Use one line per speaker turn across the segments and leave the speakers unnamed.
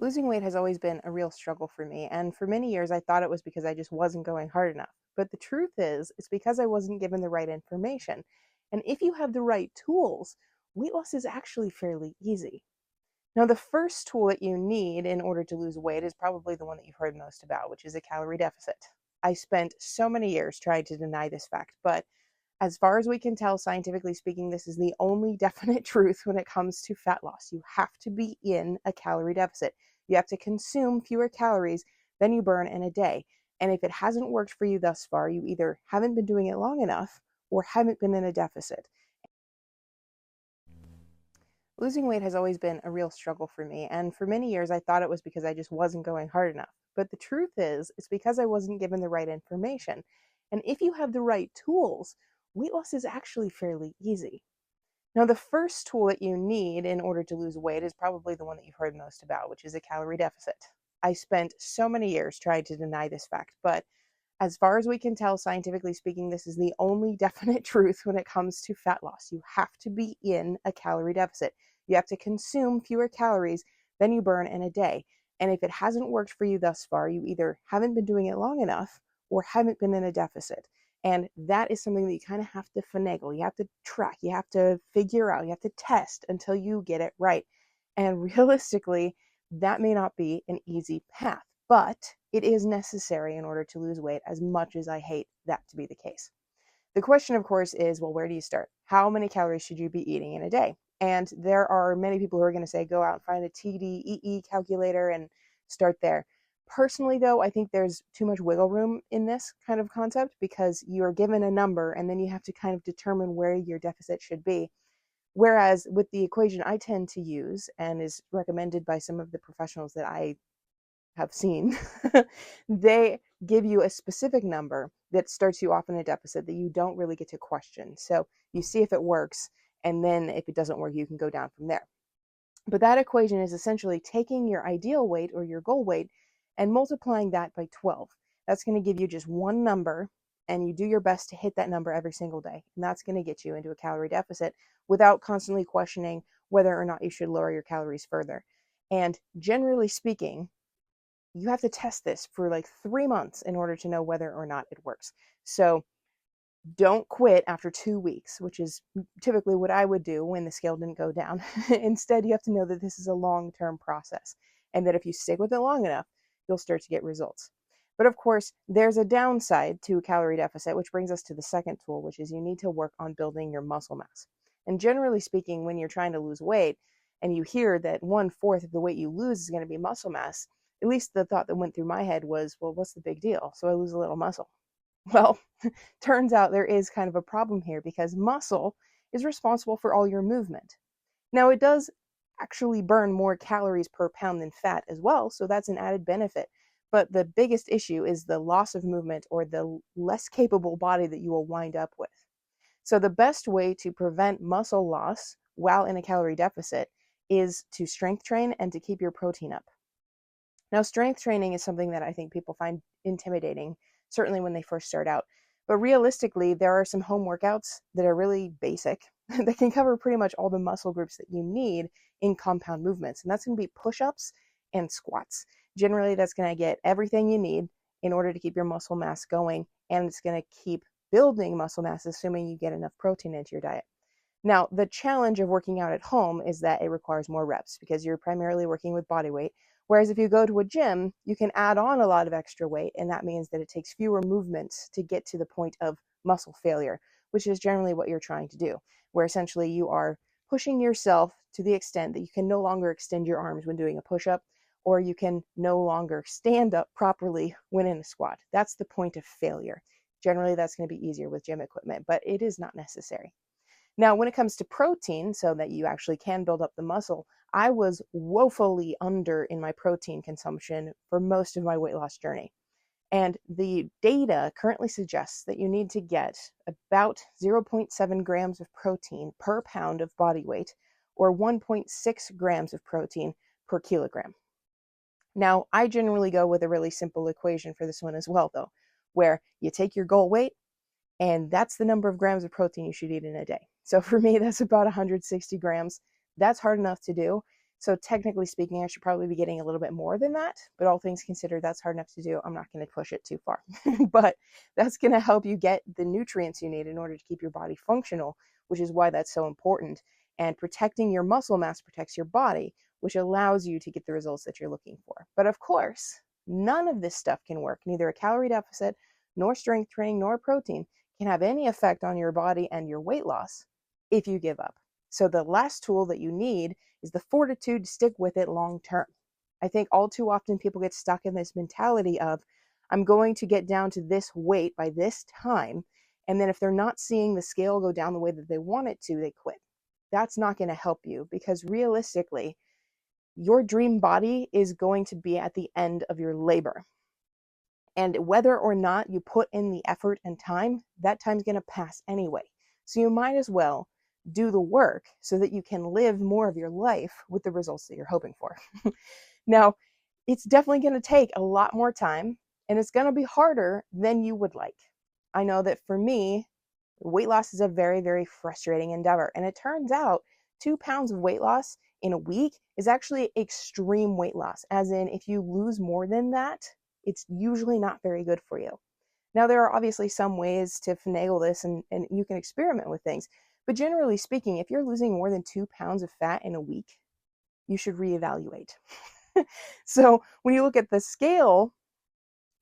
Losing weight has always been a real struggle for me, and for many years I thought it was because I just wasn't going hard enough. But the truth is, it's because I wasn't given the right information. And if you have the right tools, weight loss is actually fairly easy. Now, the first tool that you need in order to lose weight is probably the one that you've heard most about, which is a calorie deficit. I spent so many years trying to deny this fact, but as far as we can tell, scientifically speaking, this is the only definite truth when it comes to fat loss. You have to be in a calorie deficit. You have to consume fewer calories than you burn in a day. And if it hasn't worked for you thus far, you either haven't been doing it long enough or haven't been in a deficit. Losing weight has always been a real struggle for me, and for many years I thought it was because I just wasn't going hard enough. But the truth is, it's because I wasn't given the right information. And if you have the right tools, weight loss is actually fairly easy. Now, the first tool that you need in order to lose weight is probably the one that you've heard most about, which is a calorie deficit. I spent so many years trying to deny this fact, but as far as we can tell, scientifically speaking, this is the only definite truth when it comes to fat loss. You have to be in a calorie deficit. You have to consume fewer calories than you burn in a day. And if it hasn't worked for you thus far, you either haven't been doing it long enough or haven't been in a deficit. And that is something that you kind of have to finagle. You have to track, you have to figure out, you have to test until you get it right. And realistically, that may not be an easy path, but it is necessary in order to lose weight, as much as I hate that to be the case. The question, of course, is, well, where do you start? How many calories should you be eating in a day? And there are many people who are going to say, go out and find a TDEE calculator and start there. Personally, though, I think there's too much wiggle room in this kind of concept because you're given a number and then you have to kind of determine where your deficit should be. Whereas with the equation I tend to use and is recommended by some of the professionals that I have seen, they give you a specific number that starts you off in a deficit that you don't really get to question. So you see if it works, and then if it doesn't work, you can go down from there. But that equation is essentially taking your ideal weight or your goal weight and multiplying that by 12. That's going to give you just one number, and you do your best to hit that number every single day. And that's going to get you into a calorie deficit without constantly questioning whether or not you should lower your calories further. And generally speaking, you have to test this for like 3 months in order to know whether or not it works. So don't quit after 2 weeks, which is typically what I would do when the scale didn't go down. Instead, you have to know that this is a long-term process and that if you stick with it long enough, you'll start to get results. But of course, there's a downside to a calorie deficit, which brings us to the second tool, which is you need to work on building your muscle mass. And generally speaking, when you're trying to lose weight and you hear that 1/4 of the weight you lose is going to be muscle mass, at least the thought that went through my head was, well, what's the big deal? So I lose a little muscle. Well, turns out there is kind of a problem here because muscle is responsible for all your movement. Now, it does actually burn more calories per pound than fat as well, so that's an added benefit. But the biggest issue is the loss of movement or the less capable body that you will wind up with. So, the best way to prevent muscle loss while in a calorie deficit is to strength train and to keep your protein up. Now, strength training is something that I think people find intimidating, certainly when they first start out. But realistically, there are some home workouts that are really basic that can cover pretty much all the muscle groups that you need in compound movements. And that's going to be push-ups and squats. Generally, that's going to get everything you need in order to keep your muscle mass going, and it's going to keep building muscle mass, assuming you get enough protein into your diet. Now, the challenge of working out at home is that it requires more reps because you're primarily working with body weight. Whereas if you go to a gym, you can add on a lot of extra weight, and that means that it takes fewer movements to get to the point of muscle failure, which is generally what you're trying to do, where essentially you are pushing yourself to the extent that you can no longer extend your arms when doing a push-up, or you can no longer stand up properly when in a squat. That's the point of failure. Generally, that's going to be easier with gym equipment, but it is not necessary. Now, when it comes to protein, so that you actually can build up the muscle, I was woefully under in my protein consumption for most of my weight loss journey. And the data currently suggests that you need to get about 0.7 grams of protein per pound of body weight, or 1.6 grams of protein per kilogram. Now, I generally go with a really simple equation for this one as well, though, where you take your goal weight, and that's the number of grams of protein you should eat in a day. So for me, that's about 160 grams. That's hard enough to do. So technically speaking, I should probably be getting a little bit more than that, but all things considered, that's hard enough to do. I'm not going to push it too far, but that's going to help you get the nutrients you need in order to keep your body functional, which is why that's so important. And protecting your muscle mass protects your body, which allows you to get the results that you're looking for. But of course, none of this stuff can work. Neither a calorie deficit, nor strength training, nor protein can have any effect on your body and your weight loss if you give up. So the last tool that you need is the fortitude to stick with it long term. I think all too often people get stuck in this mentality of, I'm going to get down to this weight by this time, and then if they're not seeing the scale go down the way that they want it to, they quit. That's not going to help you, because realistically, your dream body is going to be at the end of your labor. And whether or not you put in the effort and time, that time's going to pass anyway. So you might as well do the work so that you can live more of your life with the results that you're hoping for. Now, it's definitely going to take a lot more time, and it's going to be harder than you would like. I know that for me, weight loss is a very, very frustrating endeavor. And it turns out 2 pounds of weight loss in a week is actually extreme weight loss. As in, if you lose more than that, it's usually not very good for you. Now, there are obviously some ways to finagle this, and you can experiment with things. But generally speaking, if you're losing more than 2 pounds of fat in a week, you should reevaluate. So when you look at the scale,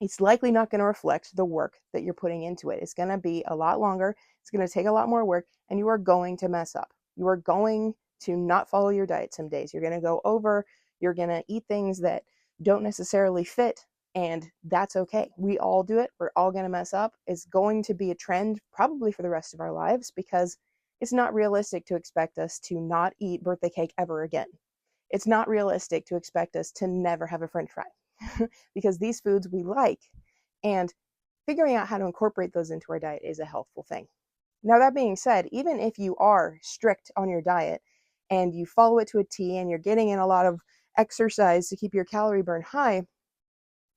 it's likely not going to reflect the work that you're putting into it. It's going to be a lot longer. It's going to take a lot more work, and you are going to mess up. You are going to not follow your diet some days. You're going to go over. You're going to eat things that don't necessarily fit, and that's okay. We all do it. We're all going to mess up. It's going to be a trend probably for the rest of our lives, because it's not realistic to expect us to not eat birthday cake ever again. It's not realistic to expect us to never have a French fry. Because these foods we like, and figuring out how to incorporate those into our diet is a helpful thing. Now, that being said, even if you are strict on your diet and you follow it to a T and you're getting in a lot of exercise to keep your calorie burn high,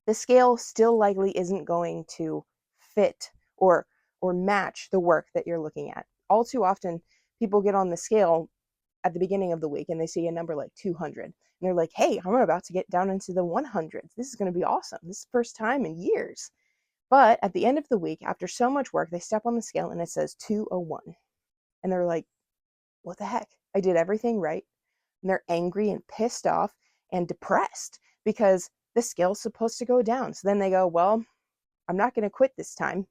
the scale still likely isn't going to fit or match the work that you're looking at. All too often, people get on the scale at the beginning of the week and they see a number like 200. And they're like, hey, I'm about to get down into the 100s. This is going to be awesome. This is the first time in years. But at the end of the week, after so much work, they step on the scale and it says 201. And they're like, what the heck? I did everything right. And they're angry and pissed off and depressed because the scale's supposed to go down. So then they go, well, I'm not going to quit this time.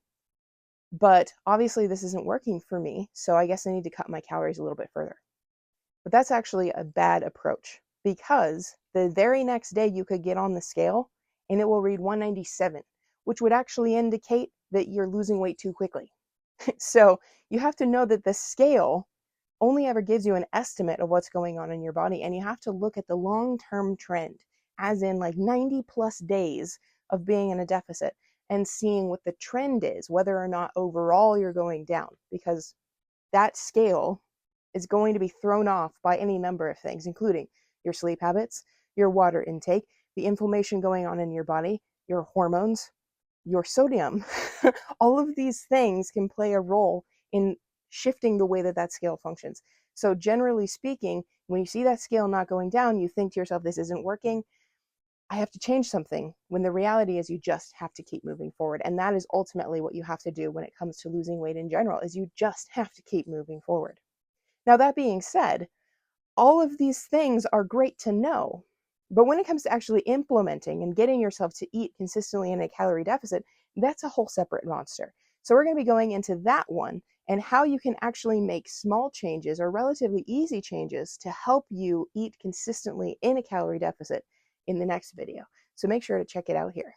But obviously this isn't working for me. So I guess I need to cut my calories a little bit further. But that's actually a bad approach, because the very next day you could get on the scale and it will read 197, which would actually indicate that you're losing weight too quickly. So you have to know that the scale only ever gives you an estimate of what's going on in your body, and you have to look at the long-term trend, as in like 90 plus days of being in a deficit, and seeing what the trend is, whether or not overall you're going down, because that scale is going to be thrown off by any number of things, including your sleep habits, your water intake, the inflammation going on in your body, your hormones, your sodium. All of these things can play a role in shifting the way that that scale functions. So generally speaking, when you see that scale not going down, you think to yourself, this isn't working. I have to change something, when the reality is you just have to keep moving forward. And that is ultimately what you have to do when it comes to losing weight in general, is you just have to keep moving forward. Now, that being said, all of these things are great to know, but when it comes to actually implementing and getting yourself to eat consistently in a calorie deficit, that's a whole separate monster. So we're going to be going into that one and how you can actually make small changes or relatively easy changes to help you eat consistently in a calorie deficit in the next video. So make sure to check it out here.